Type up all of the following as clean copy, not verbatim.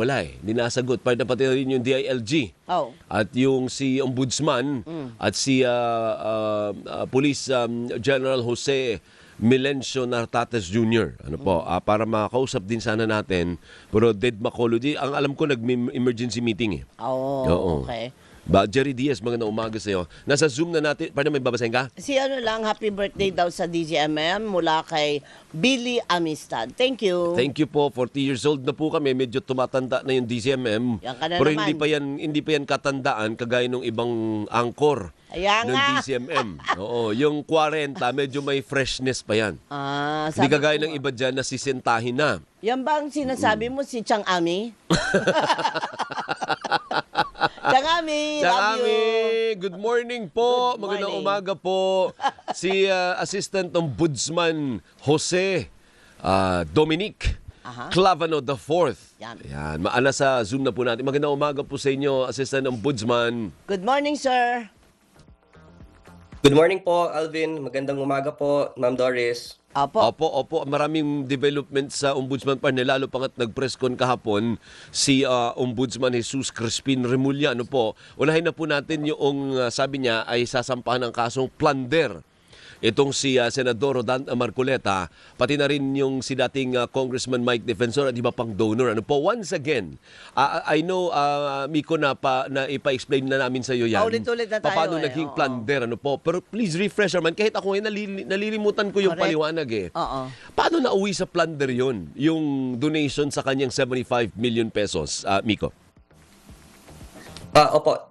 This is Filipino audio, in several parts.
wala hindi nasagot. Pati rin yung DILG. Oh. At yung si Ombudsman at si Police General Jose Milencio Nartates Jr. Ano po, para makausap din sana natin. Pero Dead Macology, ang alam ko nag-emergency meeting eh. Oh, Oo. okay. Jerry Diaz, magandang umaga sa iyo. Nasa Zoom na natin. Pwede may babasahin ka? Si happy birthday daw sa DZMM mula kay Billy Amistad. Thank you. Thank you po. 40 years old na po kami. Medyo tumatanda na yung DCMM. Yan ka na Pero naman. hindi pa yan katandaan kagaya ng ibang angkor Ayan ng nga. DCMM. Oo, yung 40 medyo may freshness pa yan. Hindi Sabi kagaya ko, ng iba dyan na sisentahin na. yan ba ang sinasabi mo si Chang Ami? Chang Ami, love you. Good morning po. Good Magandang morning. umaga po. Si Assistant Ombudsman Jose Dominic Clavano IV. Yan. Yan. Maala sa Zoom na po natin. Magandang umaga po sa inyo, Assistant Ombudsman. Good morning, sir. Good morning po, Alvin. Magandang umaga po, Ma'am Doris. Opo. Opo. Maraming development sa Ombudsman pa. Lalo pa nga't nag-press con kahapon si Ombudsman Jesus Crispin Remulla. Ano po? Unahin na po natin yung sabi niya ay sasampahan ng kasong plunder. Itong si Senador Rodan Marcoleta, pati na rin yung si dating Congressman Mike Defensor at iba pang donor. Ano po, once again, I know, Miko, na ipa-explain na namin sa iyo yan. Paulit-ulit na tayo Paano eh. naging Oo. plunder, ano po. Pero please refresh naman, kahit ako ngayon nalilimutan ko yung Correct. paliwanag eh. Oo. Paano nauwi sa plunder yon yung donation sa kanyang 75 million pesos, Miko? Opo,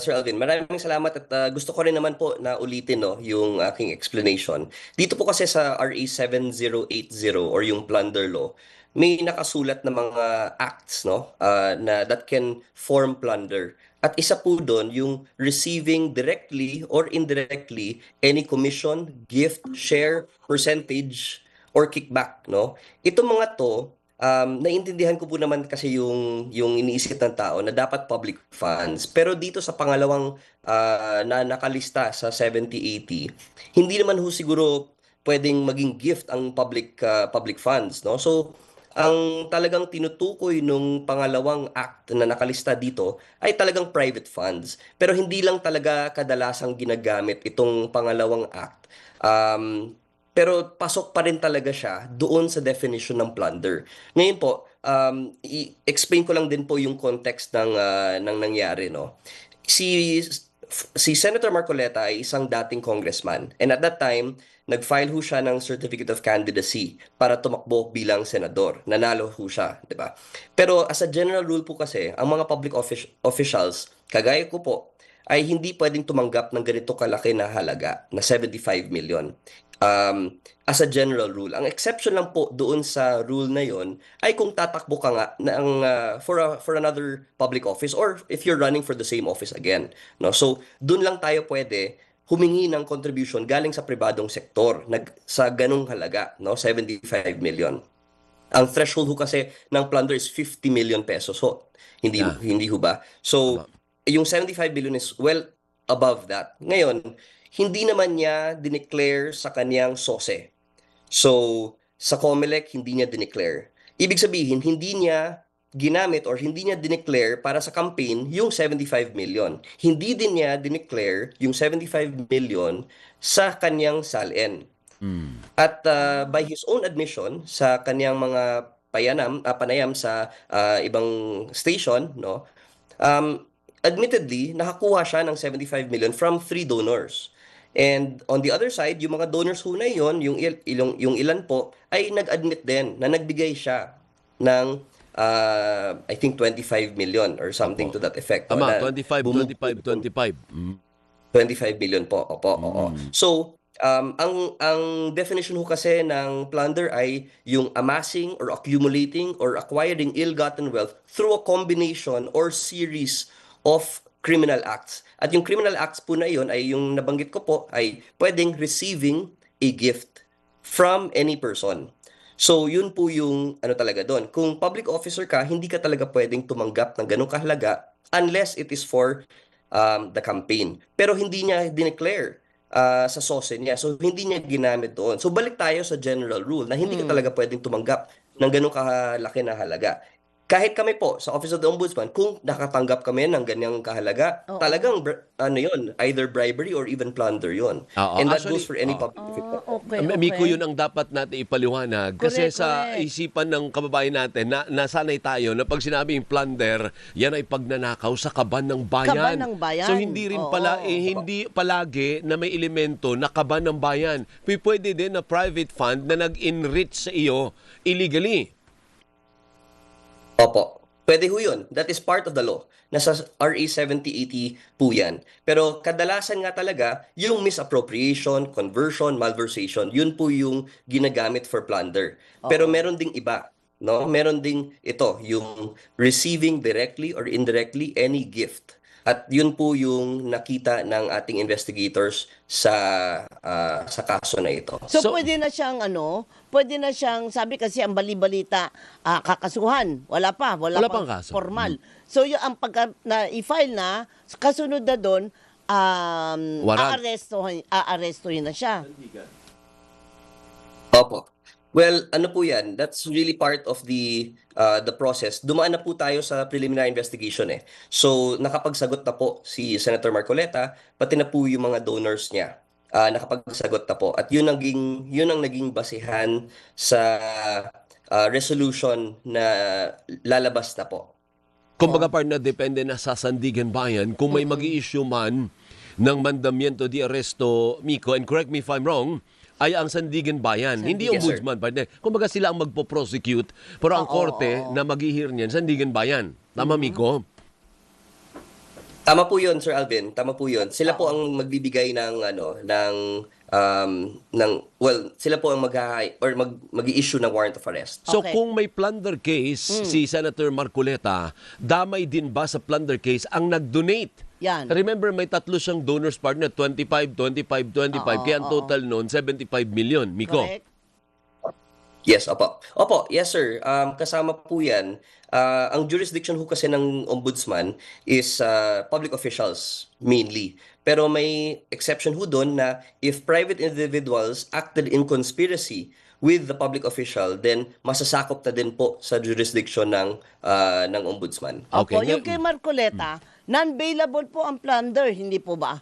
Sir Alvin, maraming salamat at gusto ko rin naman po na ulitin yung aking explanation. Dito po kasi sa RA 7080 or yung plunder law, may nakasulat na mga acts na that can form plunder. At isa po doon yung receiving directly or indirectly any commission, gift, share, percentage, or kickback. Itong mga to, naiintindihan ko po naman kasi yung iniisip ng tao na dapat public funds. Pero dito sa pangalawang na nakalista sa 7080, hindi naman ho siguro pwedeng maging gift ang public funds. So, ang talagang tinutukoy nung pangalawang act na nakalista dito ay talagang private funds. Pero hindi lang talaga kadalasang ginagamit itong pangalawang act. Pero pasok pa rin talaga siya doon sa definition ng plunder. Ngayon po, i-explain ko lang din po yung context ng nangyari. Si Senator Marcoleta ay isang dating congressman. And at that time, nag-file ho siya ng Certificate of Candidacy para tumakbo bilang senador. Nanalo ho siya, di ba? Pero as a general rule po kasi, ang mga public officials, kagaya ko po, ay hindi pwedeng tumanggap ng ganito kalaki na halaga, na 75 million. As a general rule. Ang exception lang po doon sa rule na yon ay kung tatakbo ka nga for another public office or if you're running for the same office again. So, doon lang tayo pwede humingi ng contribution galing sa pribadong sektor sa ganung halaga, 75 million. Ang threshold ho kasi ng plunder is 50 million pesos. So, hindi ho ba? So, yung 75 billion is well above that. Ngayon, hindi naman niya dineclare sa kaniyang SOSE. So, sa COMELEC, hindi niya dineclare. Ibig sabihin, hindi niya ginamit or hindi niya dineclare para sa campaign yung 75 million. Hindi din niya dineclare yung 75 million sa kaniyang SALN. At by his own admission sa kaniyang mga panayam sa ibang station, admittedly, nakakuha siya ng 75 million from 3 donors. And on the other side, yung mga donors ho na yun, yung ilan po, ay nag-admit din na nagbigay siya ng, I think, 25 million or something to that effect. Tama, 25. 25 million po, oo. So, ang definition ho kasi ng plunder ay yung amassing or accumulating or acquiring ill-gotten wealth through a combination or series of criminal acts. At yung criminal acts po na yun ay yung nabanggit ko po ay pwedeng receiving a gift from any person. So yun po yung talaga doon. Kung public officer ka, hindi ka talaga pwedeng tumanggap ng ganong kahalaga unless it is for the campaign. Pero hindi niya dineclare sa SOSE niya. So hindi niya ginamit doon. So balik tayo sa general rule na hindi ka talaga pwedeng tumanggap ng ganong kalaki na halaga. kahit kami po sa Office of the Ombudsman, kung nakatanggap kami ng ganyang kahalaga, Oo. talagang ano yun, either bribery or even plunder yun. Oo, And that actually, goes for any oo. public official. Okay, Miko, okay. yun ang dapat natin ipaliwanag. Kasi Correct, sa correct. isipan ng kababayan natin, nasanay tayo na pag sinabing plunder, yan ay pagnanakaw sa kaban ng bayan. Kaban ng bayan. So hindi rin pala, Oo. hindi palagi na may elemento na kaban ng bayan. Pwede din na private fund na nag-enrich sa iyo illegally. Opo. Pwede ho yun. That is part of the law. Nasa RA 7080 po yan. Pero kadalasan nga talaga, yung misappropriation, conversion, malversation, yun po yung ginagamit for plunder. Pero meron ding iba. No? Meron ding ito, yung receiving directly or indirectly any gift. At yun po yung nakita ng ating investigators sa kaso na ito. So, So- pwede na siyang pwede na siyang, sabi kasi ang bali-balita, kakasuhan. Wala Wala pang pang kaso. formal. So, yung ang pagka na-i-file na, kasunod na doon, Warrant. aarestuhin na siya. Opo. Well, ano po yan? That's really part of the process. Dumaan na po tayo sa preliminary investigation eh. So, nakapagsagot na po si Senator Marcoleta, pati na po yung mga donors niya. Nakapagsagot na po. At yun ang naging basihan sa resolution na lalabas na po. Kumbaga partner, depende na sa Sandigan Bayan kung may mag-i-issue man ng mandamiento di arresto, Miko, and correct me if I'm wrong, ay ang Sandigan Bayan, hindi Yes, sir. ombudsman, partner. Kumbaga sila ang magpo-prosecute, pero ang korte na mag-i-hear niyan, Sandigan Bayan. Tama, Miko? Tama po 'yun, Sir Alvin. Tama po 'yun. Sila po ang magbibigay sila po ang mag-i-issue ng warrant of arrest. So Okay. kung may plunder case si Senator Marcoleta, damay din ba sa plunder case ang nag-donate? Yan. Remember, may tatlo siyang donors partner, 25, 25, 25. Kaya ang total noon, 75 million. Miko? Correct? Yes, opo. Opo, yes sir. Kasama po 'yan. Ang jurisdiction ho kasi ng ombudsman is public officials mainly. Pero may exception ho doon na if private individuals acted in conspiracy with the public official, then masasakop na din po sa jurisdiction ng ombudsman. Okay, Opo, yung kay Marcoleta, non-bailable po ang plunder, hindi po ba?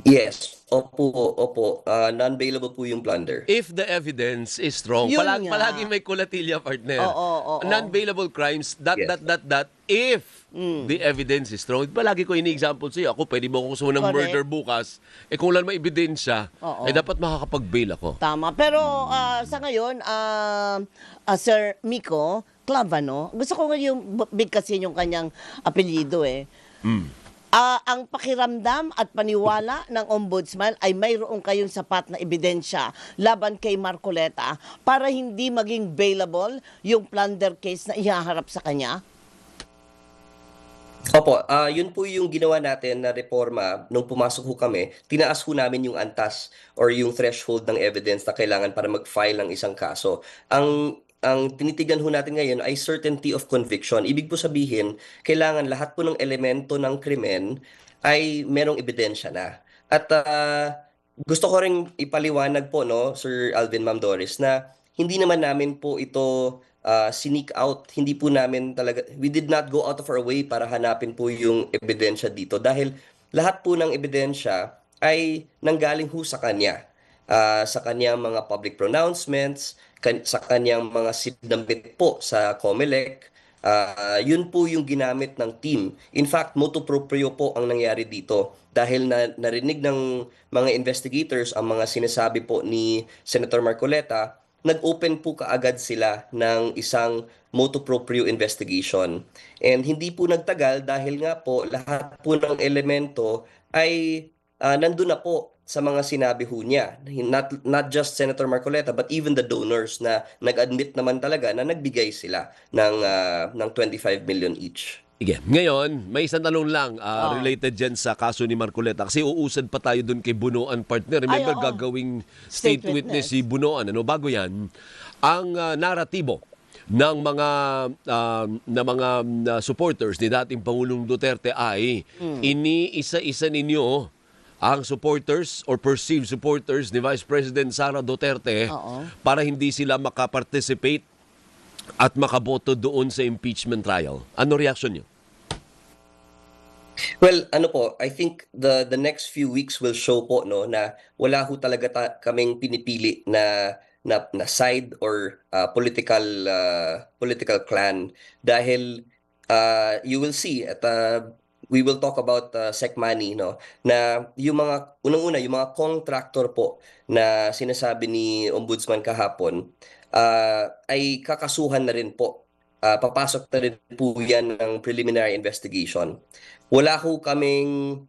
Yes, opo. Non-bailable po yung plunder. If the evidence is strong, Yun nga. palagi may kulatilya, partner. Oo. Non-bailable crimes, Yes. if the evidence is strong. Palagi ko ini-example sa'yo. Ako, pwede mo akong ng Correct. murder bukas. Kung wala may ebidensya, Oo. dapat makakapag-bail ako. Tama. Pero sa ngayon, Sir Miko Clavano, gusto ko nga yung bigkasin yung kanyang apelyido eh. Ang pakiramdam at paniwala ng ombudsman ay mayroon kayong sapat na ebidensya laban kay Marcoleta para hindi maging bailable yung plunder case na ihaharap sa kanya? Opo, yun po yung ginawa natin na reforma nung pumasok ho kami. Tinaas ho namin yung antas or yung threshold ng evidence na kailangan para mag-file ng isang kaso. Ang tinitigan ho natin ngayon ay certainty of conviction. Ibig po sabihin, kailangan lahat po ng elemento ng krimen ay merong ebidensya na. At gusto ko ring ipaliwanag po, no, Sir Alvin, Ma'am Doris, na hindi naman namin po ito sneak out. Hindi po namin talaga, we did not go out of our way para hanapin po yung ebidensya dito. Dahil lahat po ng ebidensya ay nanggaling ho sa kanya. Sa kanyang mga public pronouncements, sa kanyang mga sinabit po sa COMELEC, yun po yung ginamit ng team. In fact, motu proprio po ang nangyari dito dahil narinig ng mga investigators ang mga sinasabi po ni Senator Marcoleta, nag-open po kaagad sila ng isang motu proprio investigation. And hindi po nagtagal dahil nga po lahat po ng elemento ay nandun na po sa mga sinabi ho niya. Not just Senator Marcoleta but even the donors na nag-admit naman talaga na nagbigay sila ng 25 million each. Sige. Ngayon, may isang tanong lang related dyan sa kaso ni Marcoleta. Kasi uusad pa tayo dun kay Bunoan, partner. Remember, oo. gagawing state State witness witness. si Bunoan. Bago yan, ang naratibo ng mga supporters ni dating Pangulong Duterte ay iniisa-isa ninyo ang supporters or perceived supporters ni Vice President Sara Duterte Oo. para hindi sila makaparticipate at makaboto doon sa impeachment trial. Ano reaction niyo? Well, ano po, I think the next few weeks will show po no na wala ho talaga kaming pinipili na side or political clan dahil you will see at we will talk about Sec Money no na yung mga unang-una yung mga contractor po na sinasabi ni Ombudsman kahapon ay kakasuhan na rin po. Papasok na rin po yan ng preliminary investigation. Wala ho kaming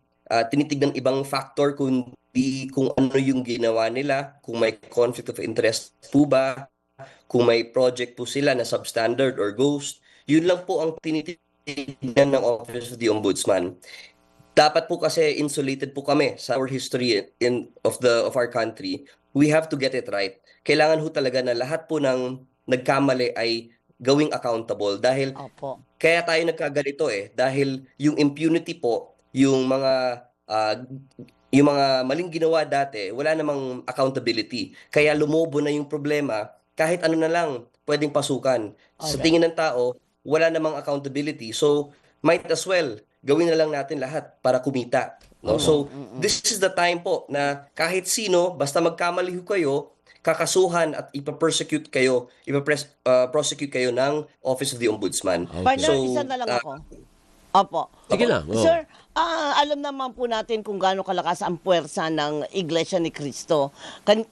tinitignan ibang factor kundi kung ano yung ginawa nila, kung may conflict of interest po ba, kung may project po sila na substandard or ghost. Yun lang po ang tinitignan ng Office of the Ombudsman. Dapat po kasi insulated po kami sa our history of our country. We have to get it right. Kailangan ho talaga na lahat po ng nagkamali ay gawing accountable dahil Opo. kaya tayo nagkaganito dahil yung impunity po, yung mga maling ginawa dati, wala namang accountability. Kaya lumobo na yung problema, kahit ano na lang pwedeng pasukan. Sa Alright. tingin ng tao, wala namang accountability. So, might as well gawin na lang natin lahat para kumita. No? So, this is the time po na kahit sino, basta magkamali ho kayo, kakasuhan at ipa-prosecute kayo ng Office of the Ombudsman. Partner, isa na lang ako. Opo. Sige lang. Oh. Sir, alam naman po natin kung gaano kalakas ang puwersa ng Iglesia ni Cristo.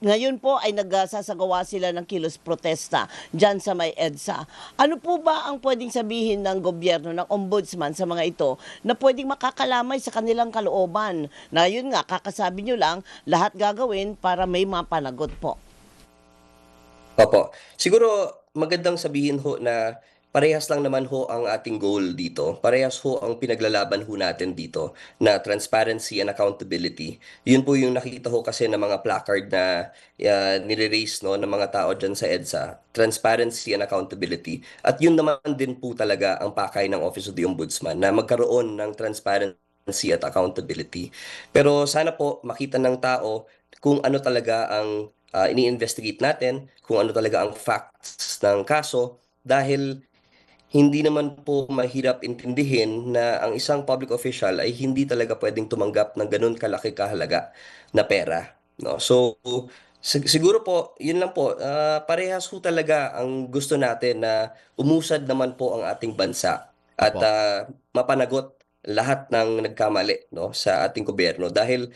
Ngayon po ay nagsasagawa sila ng kilos protesta dyan sa may EDSA. Ano po ba ang pwedeng sabihin ng gobyerno, ng ombudsman sa mga ito na pwedeng makakalamay sa kanilang kalooban? Na yun nga, kakasabi nyo lang, lahat gagawin para may mapanagot po. Opo. Siguro magandang sabihin ho na parehas lang naman ho ang ating goal dito. Parehas ho ang pinaglalaban ho natin dito na transparency and accountability. Yun po yung nakita ho kasi ng mga placard na nire-raise no, ng mga tao dyan sa EDSA. Transparency and accountability. At yun naman din po talaga ang pakay ng Office of the Ombudsman na magkaroon ng transparency at accountability. Pero sana po makita ng tao kung ano talaga ang ini-investigate natin, kung ano talaga ang facts ng kaso dahil hindi naman po mahirap intindihin na ang isang public official ay hindi talaga pwedeng tumanggap ng ganun kalaki kahalaga na pera. No? So, siguro po, yun lang po, parehas po talaga ang gusto natin na umusad naman po ang ating bansa at Opo. mapanagot lahat ng nagkamali no sa ating gobyerno dahil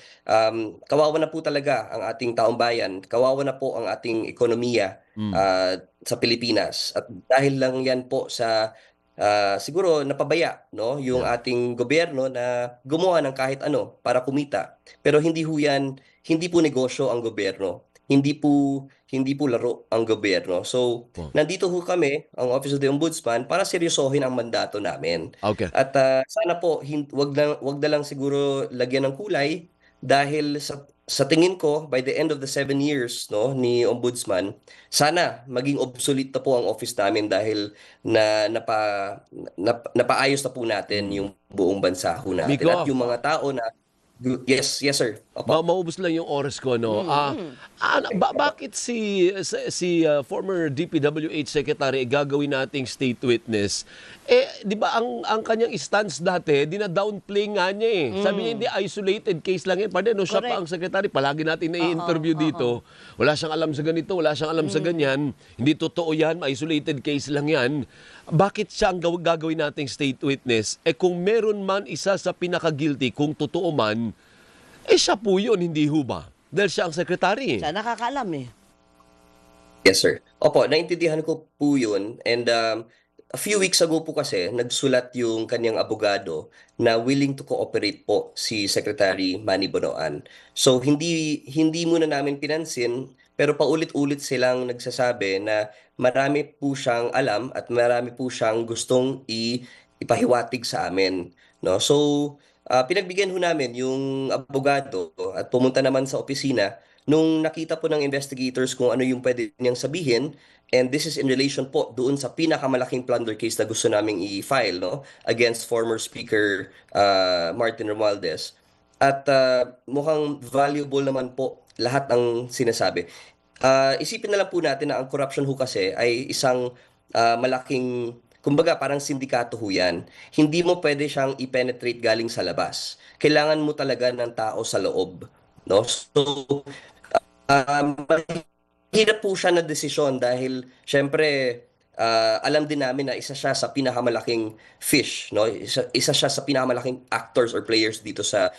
kawawa na po talaga ang ating taong bayan, kawawa na po ang ating ekonomiya sa Pilipinas at dahil lang yan po sa siguro napabaya no yung ating gobyerno na gumawa ng kahit ano para kumita. Pero hindi po negosyo ang gobyerno. Hindi po laro ang gobyerno. So, nandito ho kami, ang Office of the Ombudsman, para seryosohin ang mandato namin. Okay. At sana po, wag na lang siguro lagyan ng kulay dahil sa tingin ko, by the end of the 7 years no, ni Ombudsman, sana maging obsolete na po ang office namin dahil napaayos na po natin yung buong bansa ho natin. Miko. At yung mga tao na yes sir. Opo. Maubos lang yung oras ko, no? Bakit si former DPWH Secretary gagawin nating state witness? Di ba ang kanyang stance dati, dina-downplay nga niya eh. Sabi niya, hindi, isolated case lang yan. Pwede, no, siya pa ang secretary, palagi natin na-interview dito. Wala siyang alam sa ganito, wala siyang alam sa ganyan. Hindi totoo yan, isolated case lang yan. Bakit siya ang gagawin nating state witness? Kung meron man isa sa pinaka-guilty, kung totoo man, siya po yun, hindi ho ba? Dahil siya ang secretary. Siya nakakaalam eh. Yes, sir. Opo, naintindihan ko po yun. And a few weeks ago po kasi, nagsulat yung kanyang abogado na willing to cooperate po si Secretary Manny Bonoan. So, hindi muna namin pinansin, pero paulit-ulit silang nagsasabi na marami po siyang alam at marami po siyang gustong ipahiwatig sa amin. No? So, pinagbigyan ho namin yung abogado at pumunta naman sa opisina nung nakita po ng investigators kung ano yung pwede niyang sabihin, and this is in relation po doon sa pinakamalaking plunder case na gusto naming i-file no, against former Speaker Martin Romualdez. At mukhang valuable naman po lahat ng sinasabi. Isipin na lang po natin na ang corruption ho kasi ay isang malaking, kumbaga parang sindikato ho yan, hindi mo pwede siyang i-penetrate galing sa labas. Kailangan mo talaga ng tao sa loob. No? So, mahirap po siya na desisyon dahil syempre alam din namin na isa siya sa pinakamalaking fish, no? Isa siya sa pinakamalaking actors or players dito sa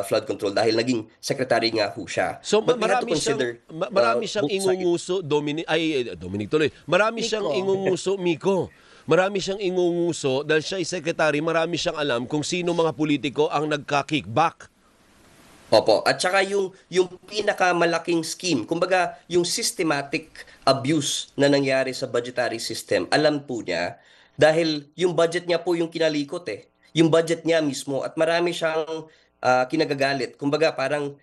flood control dahil naging secretary nga ho siya. So But we have to marami siyang consider marami siyang both sides. ingunguso Dominic tuloy. Marami Miko. siyang ingunguso Miko. Marami siyang ingunguso dahil siya ay secretary, marami siyang alam kung sino mga politiko ang nagka-kickback. Opo. At saka yung pinakamalaking scheme, kumbaga yung systematic abuse na nangyari sa budgetary system, alam po niya dahil yung budget niya po yung kinalikot eh. Yung budget niya mismo at marami siyang kinagagalit. Kumbaga parang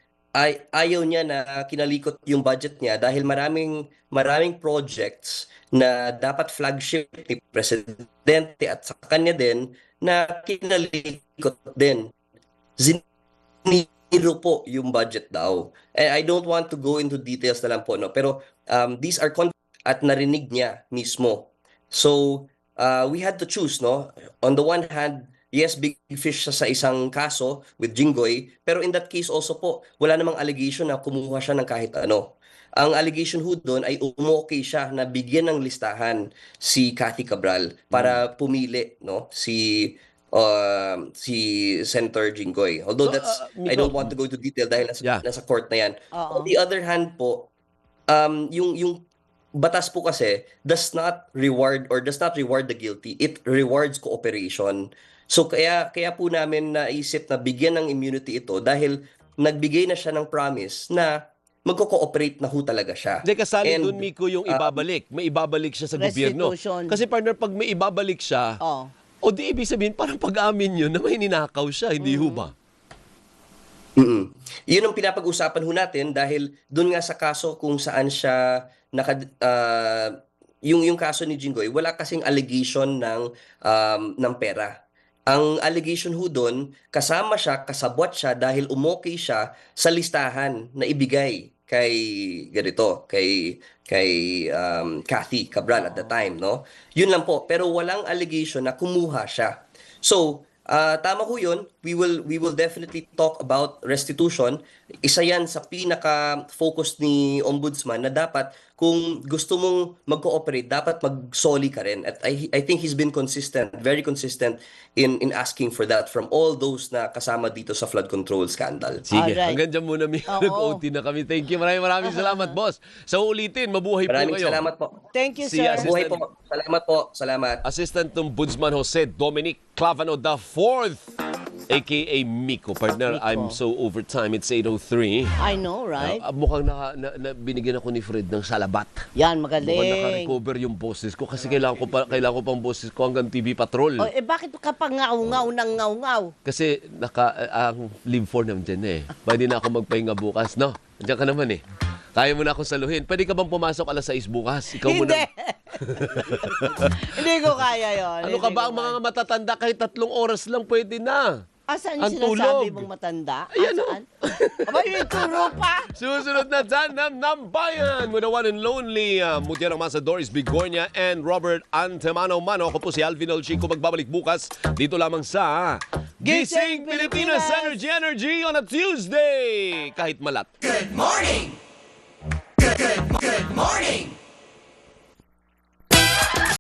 ayaw niya na kinalikot yung budget niya dahil maraming projects na dapat flagship ni Presidente at sa kanya din na kinalikot din. Zero po yung budget daw. I don't want to go into details na lang po, no? Pero these are at narinig niya mismo. So, we had to choose, no? On the one hand, yes, big fish siya sa isang kaso with Jinggoy, pero in that case also po, wala namang allegation na kumuha siya ng kahit ano. Ang allegation ho doon ay umokey siya na bigyan ng listahan si Cathy Cabral para pumili, no? Si Senator Jinggoy. Although So, I don't want to go into detail dahil nasa court na yan. Oo. On the other hand po, yung batas po kasi does not reward the guilty. It rewards cooperation. So kaya po namin naisip na bigyan ng immunity ito dahil nagbigay na siya ng promise na magko-cooperate na ho talaga siya. Hindi kasali And, doon Miko yung ibabalik. May ibabalik siya sa gobyerno. Restitution. Kasi partner, pag may ibabalik siya, Oh. o di ibig sabihin parang pag-amin yun na may ninakaw siya, hindi ho ba? Yun ang pinapag-usapan ho natin dahil doon nga sa kaso kung saan siya yung kaso ni Jinggoy, wala kasing allegation ng pera. Ang allegation ho doon, kasama siya, kasabwat siya dahil umokey siya sa listahan na ibigay kay Cathy Cabral at the time, no? Yun lang po, pero walang allegation na kumuha siya. So, tama ho yun. We will definitely talk about restitution. Isa yan sa pinaka-focus ni Ombudsman na dapat kung gusto mong mag-cooperate, dapat mag-soli ka rin. At I think he's been consistent, very consistent in asking for that from all those na kasama dito sa flood control scandal. Sige, Alright. hanggang dyan muna Miko. Oo. Nag-OT na kami. Thank you. Maraming salamat, boss. Sa ulitin, mabuhay po Maraming kayo. salamat po. Thank you, Si sir. Assistant- Buhay po. Salamat po. Salamat. Assistant Ombudsman Jose Dominic Clavano IV, aka Miko. Partner, Miko. I'm so over time. It's 8:03. I know, right? Mukhang binigyan ako ni Fred ng salabat. Yan, Mukhang magaling. naka-recover yung boses ko kasi kailangan ko pang boses ko hanggang TV Patrol. Oh, bakit ka pa ngaw-ngaw ng ngaw-ngaw? Kasi ang leave for naman dyan eh. Pwede na ako magpahinga bukas, no? Andiyan ka naman eh. Kaya mo na akong saluhin. Pwede ka bang pumasok 6:00 bukas? Ikaw Hindi. muna. Hindi ko kaya yon. Ano ka ba ang mga matatanda kahit 3 oras lang pwede na? Asan ang yung sinasabi tulog? mong matanda? Ayan, Asaan? Aba, yung turo pa. Susunod na Tandem ng Bayan with the one and lonely Mutiarang Masa Doris Bigornia and Robert Antemano Mano. Ako po si Alvin Olchico. Magbabalik bukas dito lamang sa Gising Pilipinas Energy on a Tuesday. Kahit malat. Good morning! Good morning!